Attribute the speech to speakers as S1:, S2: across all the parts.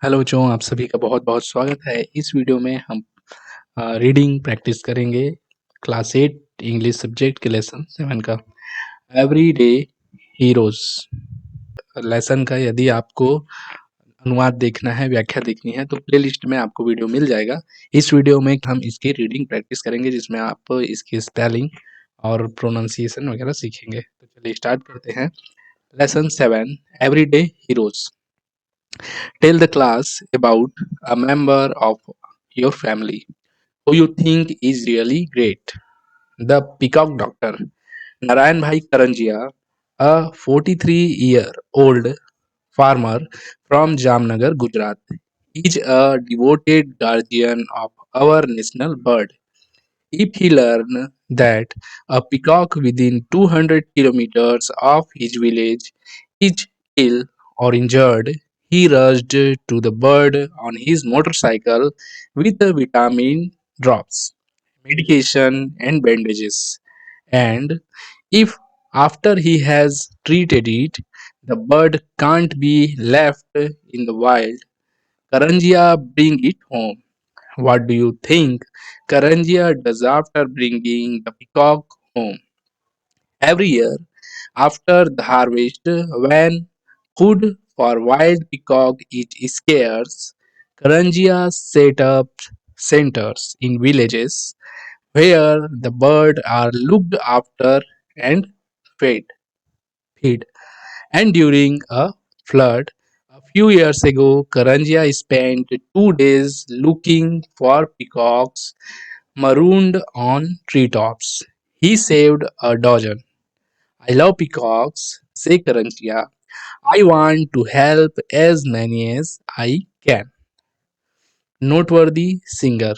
S1: Hello जो आप सभी का बहुत-बहुत स्वागत है। इस वीडियो में हम रीडिंग प्रैक्टिस करेंगे क्लास 8 इंग्लिश सब्जेक्ट के लेसन 7 का एवरीडे हीरोज़ लेसन का यदि आपको अनुवाद देखना है, व्याख्या देखनी है तो प्लेलिस्ट में आपको वीडियो मिल जाएगा। इस वीडियो में हम इसकी रीडिंग प्रैक्टिस करेंगे जिसमें आप इसकी स्पेलिंग और प्रोनंसिएशन वगैरह सीखेंगे। तो चलिए स्टार्ट करते हैं। Lesson 7 everyday heroes. Tell the class about a member of your family who you think is really great. The Peacock Doctor. Narayan Bhai Karanjia, a 43-year-old farmer from Jamnagar, Gujarat, is a devoted guardian of our national bird. If he learned that a peacock within 200 kilometers of his village is ill or injured, he rushed to the bird on his motorcycle with the vitamin drops, medication, and bandages. And if after he has treated it, the bird can't be left in the wild, Karanjia bring it home. What do you think Karanjia does after bringing the peacock home? Every year, after the harvest, when food for wild peacock is scarce, Karanjia set up centers in villages where the birds are looked after and fed. fed. And during a flood, a few years ago, Karanjia spent 2 days looking for peacocks marooned on treetops. He saved a dozen. I love peacocks, say Karanjia. I want to help as many as I can. Noteworthy singer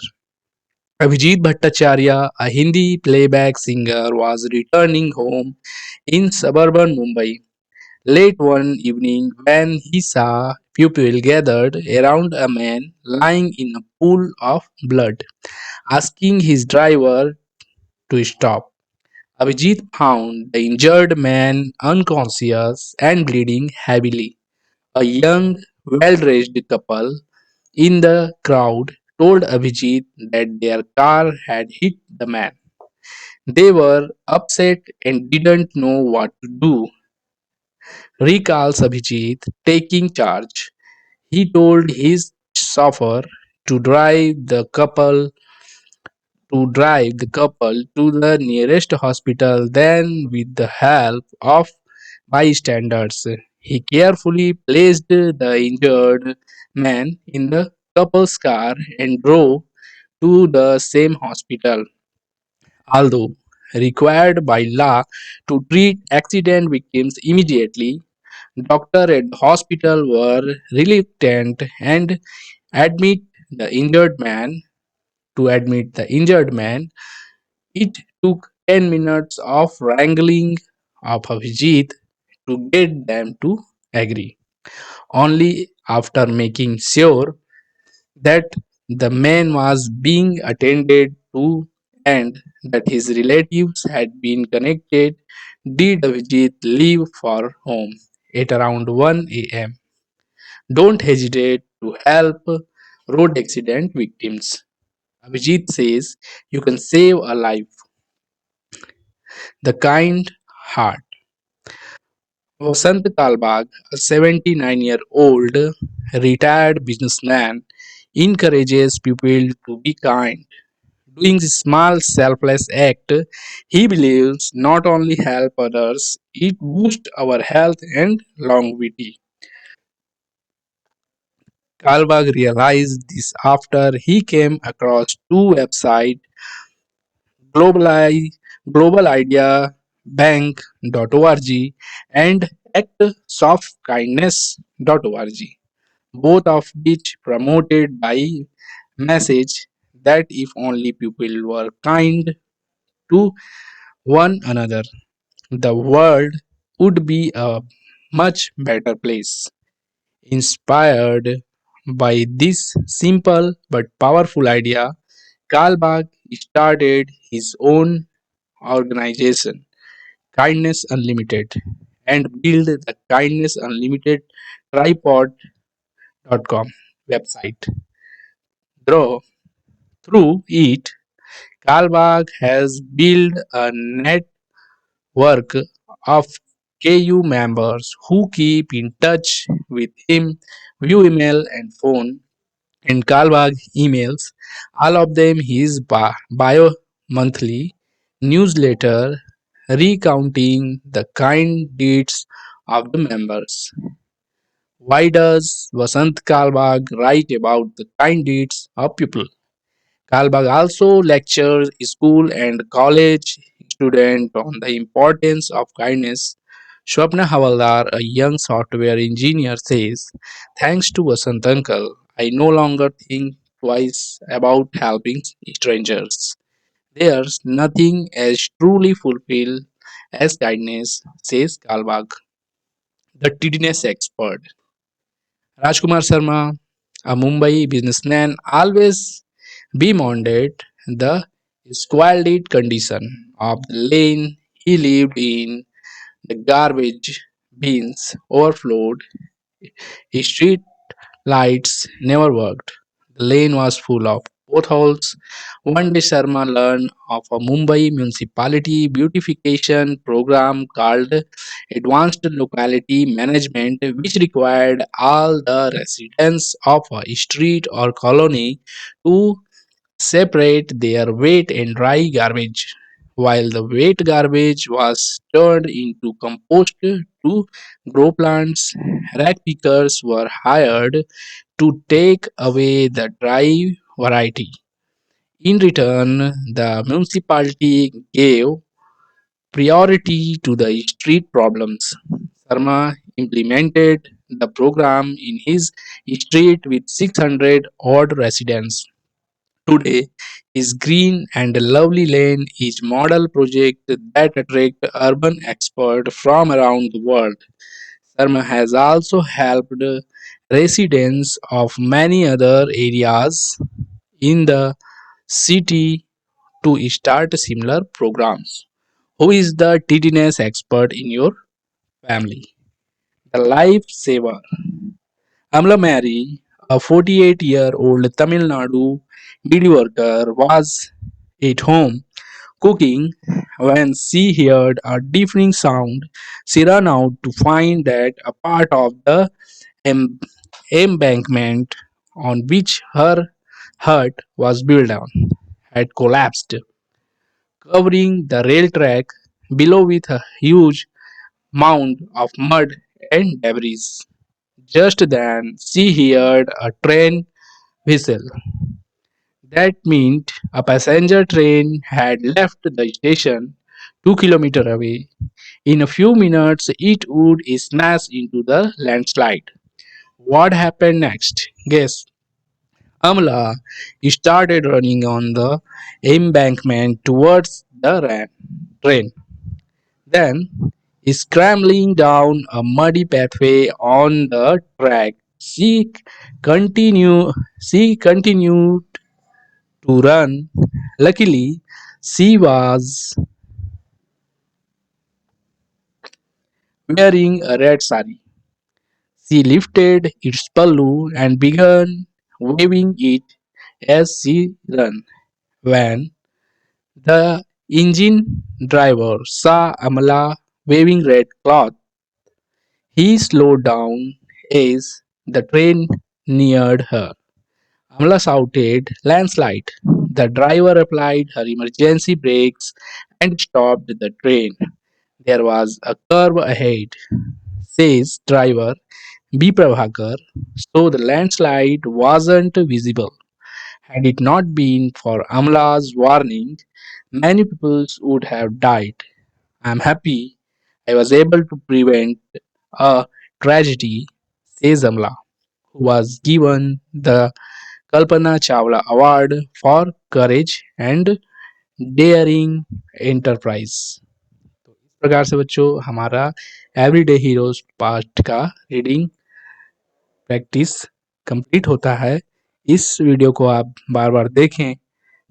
S1: Abhijit Bhattacharya, a Hindi playback singer, was returning home in suburban Mumbai late one evening when he saw people gathered around a man lying in a pool of blood, asking his driver to stop. Abhijit found the injured man unconscious and bleeding heavily. A young, well dressed couple in the crowd told Abhijit that their car had hit the man. They were upset and didn't know what to do. Recalls Abhijit taking charge. He told his chauffeur to drive the couple to the nearest hospital. Then, with the help of bystanders, he carefully placed the injured man in the couple's car and drove to the same hospital. Although required by law to treat accident victims immediately, doctors at the hospital were reluctant and admit the injured man admit the injured man. It took 10 minutes of wrangling of Abhijit to get them to agree. Only after making sure that the man was being attended to and that his relatives had been connected did Abhijit leave for home at around 1 a.m. Don't hesitate to help road accident victims. Abhijit says you can save a life. The kind heart. Vasant Kalbag, a 79-year-old retired businessman, encourages people to be kind. Doing this small selfless act, he believes not only help others, it boosts our health and longevity. Kalbag realized this after he came across two websites, Global, Global Idea Bank.org and actsoftkindness.org, both of which promoted by message that if only people were kind to one another, the world would be a much better place. Inspired by this simple but powerful idea, Karl Barth started his own organization, Kindness Unlimited, and built the Kindness Unlimited tripod.com. website. Through, through it, Kalbag has built a network of KU members who keep in touch with him via email and phone. And Kalbag emails all of them his bio monthly newsletter recounting the kind deeds of the members. Why does Vasant Kalbag write about the kind deeds of people? Kalbag also lectures school and college students on the importance of kindness. Swapna Havaldar, a young software engineer, says, "Thanks to Vasant Uncle, I no longer think twice about helping strangers. There's nothing as truly fulfilled as kindness," says Kalbag. The tidiness expert. Rajkumar Sharma, a Mumbai businessman, always bemoaned the squalid condition of the lane he lived in. The garbage bins overflowed, his street lights never worked. The lane was full of potholes. One day Sharma learned of a Mumbai municipality beautification program called Advanced Locality Management, which required all the residents of a street or colony to separate their wet and dry garbage. While the wet garbage was turned into compost to grow plants, rag pickers were hired to take away the dry variety. In return, the municipality gave priority to the street problems. Sarma implemented the program in his street with 600 odd residents. Today, his green and lovely lane is model project that attract urban experts from around the world. Sharma has also helped residents of many other areas in the city to start similar programs. Who is the TDNS expert in your family? The lifesaver. Amla Mary, a 48-year-old Tamil Nadu needy worker, was at home cooking when she heard a deafening sound. She ran out to find that a part of the em- embankment on which her hut was built on had collapsed, covering the rail track below with a huge mound of mud and debris. Just then, she heard a train whistle. That meant a passenger train had left the station 2 kilometers away. In a few minutes, it would smash into the landslide. What happened next? Guess. Amla started running on the embankment towards the train. Then, scrambling down a muddy pathway on the track, continue, she continued to run. Luckily, she was wearing a red sari. She lifted its pallu and began waving it as she ran. When the engine driver saw Amala waving red cloth, he slowed down as the train neared her. Amla shouted, "Landslide!" The driver applied her emergency brakes and stopped the train. "There was a curve ahead," says driver B. Prabhakar, so the landslide wasn't visible. Had it not been for Amla's warning, many people would have died. I'm happy I was able to prevent a tragedy, says Amla, who was given the Kalpana Chawla Award for Courage and Daring Enterprise। तो इस प्रकार से बच्चों हमारा everyday heroes part का reading practice complete होता है। इस वीडियो को आप बार बार देखें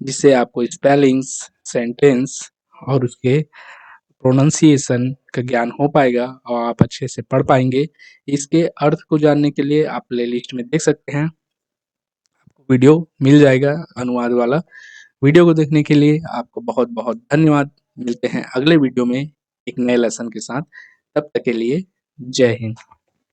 S1: जिससे आपको स्पेलिंग्स, सेंटेंस और उसके प्रोनाउंसिएशन का ज्ञान हो पाएगा और आप अच्छे से पढ़ पाएंगे। इसके अर्थ को जानने के लिए आप प्लेलिस्ट में देख सकते हैं। वीडियो मिल जाएगा अनुवाद वाला। वीडियो को देखने के लिए आपको बहुत-बहुत धन्यवाद। मिलते हैं अगले वीडियो में एक नए लेसन के साथ। तब तक के लिए जय हिंद।